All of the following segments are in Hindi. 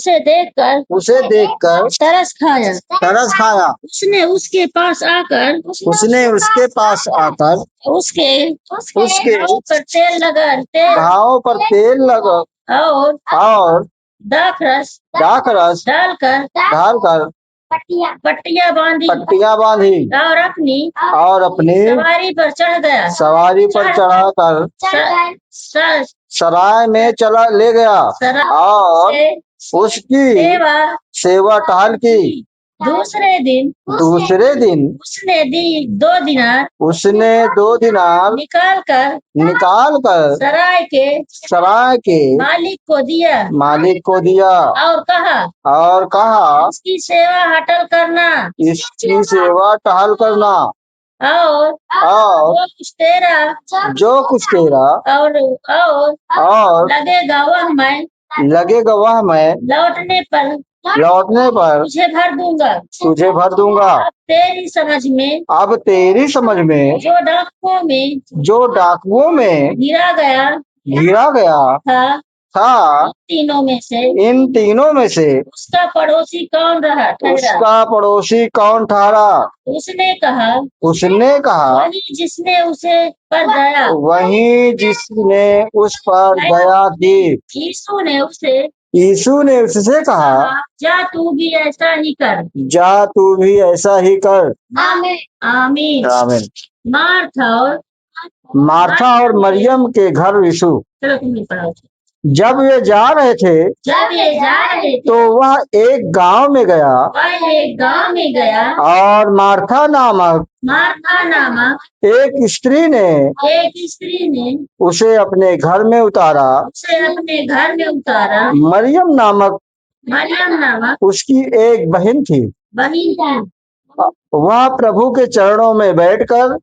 उसे देखकर तरस खाया। उसने उसके पास आकर उसके उसके पर तेल घाव पर तेल लगा और दाखरस दाखरस डालकर डालकर पट्टियां बांधी और अपनी सवारी पर चढ़ गया। सवारी पर चढ़ाकर सराय में चला ले गया और उसकी सेवा टहल की। दूसरे दिन उसने दी 2 दिनार निकाल कर सराय के मालिक को दिया और कहा इसकी सेवा हटल करना इसकी सेवा टहल करना और और जो कुछ तेरा और लगेगा वह मैं लौटने पर तुझे भर दूंगा। अब तेरी समझ में जो डाकुओं में गिरा गया था इन तीनों में से उसका पड़ोसी कौन ठहरा। उसने कहा वही जिसने उस पर दया की। यीशु ने उससे कहा जा तू भी ऐसा ही कर। आमीन। आमीन। मार्था और मरियम के घर यीशु चलो तुम भी पढ़ो। जब वे जा रहे थे तो वह एक गांव में गया और मार्था नामक एक स्त्री ने उसे अपने घर में उतारा। मरियम नामक उसकी एक बहन थी। वह प्रभु के चरणों में बैठकर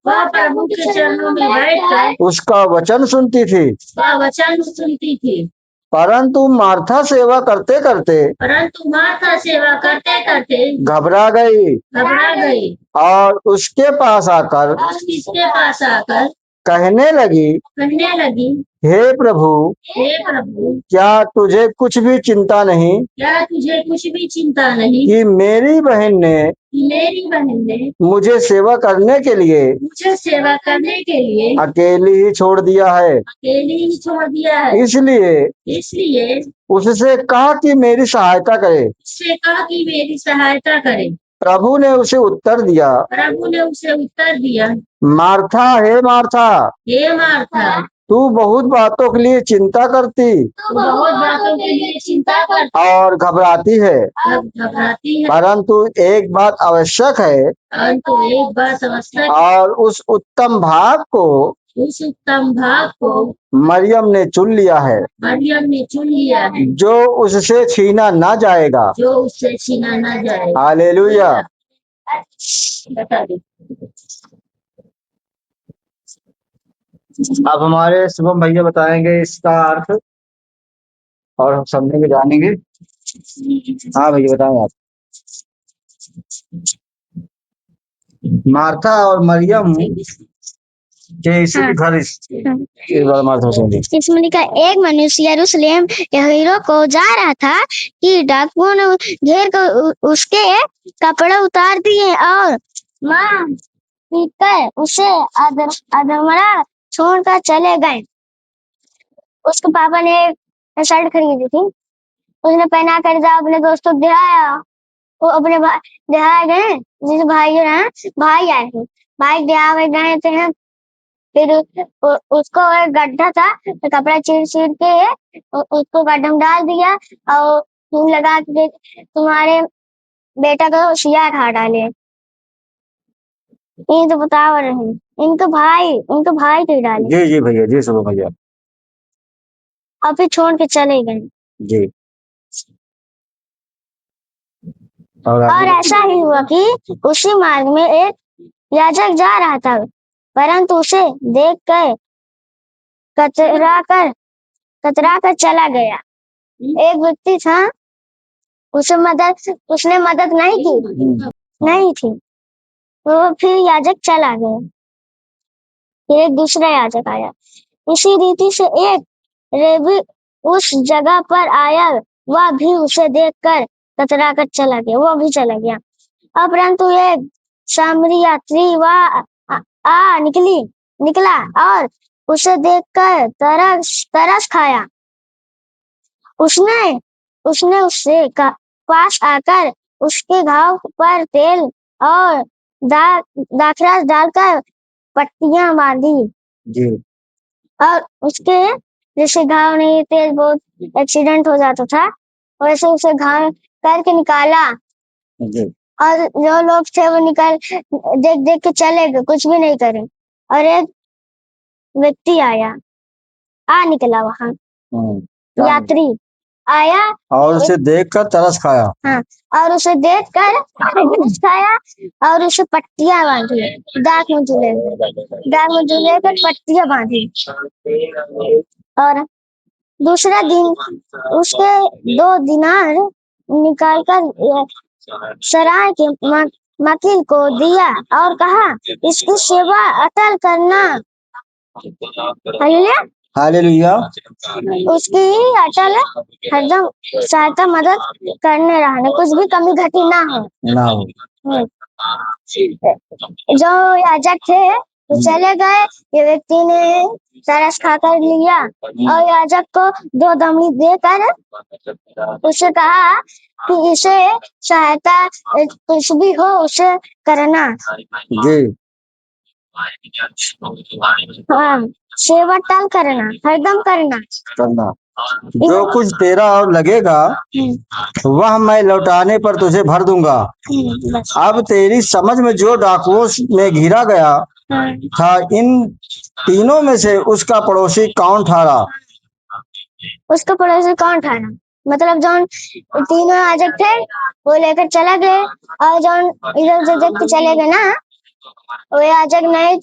उसका वचन सुनती थी। परंतु मार्था सेवा करते करते घबरा गई और उसके पास आकर कहने लगी हे प्रभु क्या तुझे कुछ भी चिंता नहीं कि मेरी बहन ने मुझे सेवा करने के लिए अकेली ही छोड़ दिया है। इसलिए उससे कहा कि मेरी सहायता करे। प्रभु ने उसे उत्तर दिया मार्था हे मार्था तू बहुत बातों के लिए चिंता करती और घबराती है। परंतु एक बात आवश्यक है और उस उत्तम भाग को मरियम ने चुन लिया है जो उससे छीना ना जाएगा। हालेलुया। अब हमारे शुभम भैया बताएंगे इसका अर्थ और हम समझेंगे जानेंगे। हाँ भैया बताएं आप। मार्था और मरियम के इसी घर मार्था सुन इसमें लिखा एक मनुष्य यरूशलेम यरीहो को जा रहा था कि डाकुओं ने घेर कर उसके कपड़े उतार दिए और मार पीटकर उसे अधमरा छोड़कर चले गए। उसके पापा ने एक शर्ट खरीदी थी, उसने पहना कर जा अपने दोस्तों को दिखाया। वो अपने दिखाए गए जिस भाई आए थे, भाई दिखाए गए थे। फिर उसको एक गड्ढा था तो कपड़ा चीर के उसको गड्ढा में डाल दिया और तुम लगा के तुम्हारे बेटा को सिया खा डाले। ये तो बता रहे हैं इनको भाई तो डाले। जी भैया जी सुनो भैया। और फिर छोड़ के चले गए। जी और ऐसा ही हुआ कि उसी मार्ग में एक याजक जा रहा था, परंतु उसे देख कर कतरा कर चला गया। एक व्यक्ति था, उसने मदद नहीं की। तो फिर याजक चला गया। फिर एक दूसरा याजक आया। इसी रीति से एक लेवी उस जगह पर आया वह भी उसे देखकर कतरा कर चला गया, वो भी चला गया। अपरंतु एक सामरी यात्री वह निकला और उसे देखकर तरस खाया। उसने उससे पास आकर उसके घाव पर तेल और दाखरस डालकर पट्टियां बांधी जी और उसके जैसे घाव नहीं थे, बहुत एक्सीडेंट हो जाता था, वैसे उसे घाव करके निकाला। जी और जो लोग थे वो देख देख के चले गए, कुछ भी नहीं करे। और एक व्यक्ति निकला वहां, यात्री आया और उसे देखकर तरस खाया। हाँ, और उसे देखकर तरस खाया और उसे पट्टियां बांधी, दाग में झूले कर पट्टियां बांधी। और दूसरा दिन उसके 2 दिनार निकालकर सराय के वकील को दिया और कहा, इसकी सेवा अटल करना। हालेलुया। हालेलुया। उसकी अटल हरदम सहायता मदद करने रहने, कुछ भी कमी घटी ना हो। जो याजक थे वो चले गए, ये व्यक्ति ने तरस खाकर लिया और याजक को 2 दमड़ी देकर उसे कहा कि इसे सहायता कुछ भी हो उसे करना। जी हाँ, सेवा टल करना, हरदम करना। जो कुछ तेरा और लगेगा वह मैं लौटाने पर तुझे भर दूंगा। बस। अब तेरी समझ में जो डाकुओं में घिरा गया था, इन तीनों में से उसका पड़ोसी कौन ठहरा? उसका पड़ोसी कौन ठहरा मतलब जौन तीनों याजक थे वो लेकर चला गए, और जौन इधर से देख के चले गए ना, वो याजक नहीं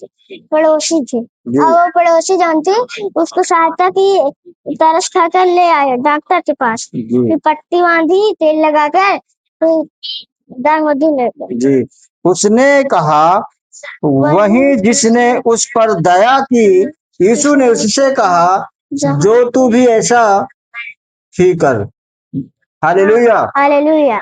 पड़ोसी थे। और वो पड़ोसी जौन थी उसको सहायता की, तरस खाकर ले आए डॉक्टर के पास, फिर पट्टी बांधी, तेल लगाकर दाग में धुले। जी उसने कहा, वही जिसने उस पर दया की, यीशु ने उससे कहा, जो तू भी ऐसा ही कर। हालेलुया। हालेलुया।